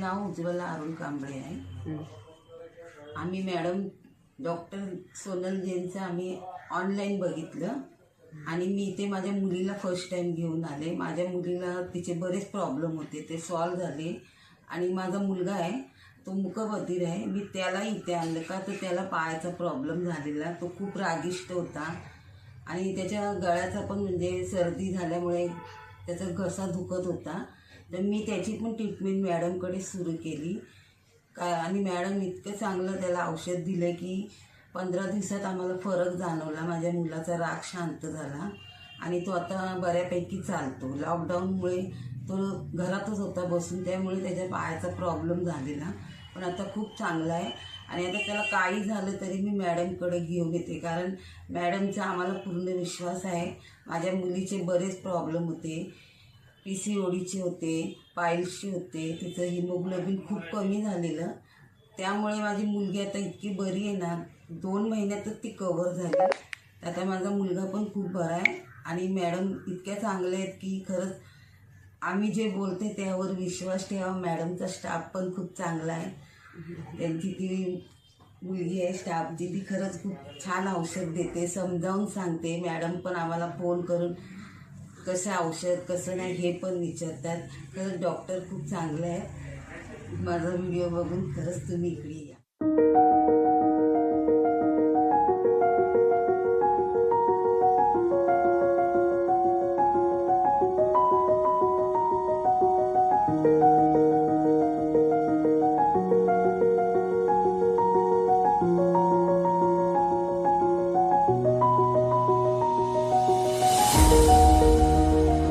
नाव उज्ज्वला अरुण कांबळे आहे. आम्ही madam doctor Sonal जैनचं आम्ही ऑनलाईन बघितलं आणि मी इथे माझ्या मुलीला फर्स्ट टाइम घेऊन आले. माझ्या मुलीला तिचे बरेच प्रॉब्लेम होते, ते सॉल्व झाले. आणि माझा मुलगा आहे तो मूकबधीर आहे. मी त्याला इथे आणलं का तर त्याला पायाचा प्रॉब्लेम झालेला, तो खूप रागिष्ट होता आणि त्याच्या गळ्याचा पण म्हणजे सर्दी झाल्यामुळे त्याचा घसा दुखत होता. तर मी त्याची पण ट्रीटमेंट मॅडमकडे सुरू केली आणि मॅडम इतकं चांगलं त्याला औषध दिलं की 15 दिवसात आम्हाला फरक जाणवला. माझ्या मुलाचा राग शांत झाला आणि तो आता बऱ्यापैकी चालतो. लॉकडाऊनमुळे तो घरातच होता बसून, त्यामुळे त्याच्या पायाचा प्रॉब्लेम झालेला, पण आता खूप चांगला आहे. आणि आता त्याला काही झालं तरी मी मॅडमकडे घेऊन येते, कारण मॅडमचा आम्हाला पूर्ण विश्वास आहे. माझ्या मुलीचे बरेच प्रॉब्लेम होते, PCODचे होते, पाईल्सचे होते, तिचं हिमोग्लोबिन खूप कमी झालेलं. त्यामुळे माझी मुलगी आता इतकी बरी आहे ना, 2 महिन्यातच ती कव्हर झाली. आता माझा मुलगा पण खूप बरा आहे आणि मॅडम इतक्या चांगल्या आहेत की खरंच आम्ही जे बोलते त्यावर विश्वास ठेवा. मॅडमचा स्टाफ पण खूप चांगला आहे. त्यांची ती मुलगी आहे स्टाफची, ती खरंच खूप छान औषध देते, समजावून सांगते. मॅडम पण आम्हाला फोन करून कसं औषध कसं नाही हे पण विचारतात. खरंच डॉक्टर खूप चांगले आहे. माझा व्हिडिओ बघून खरंच तुम्ही इकडे या.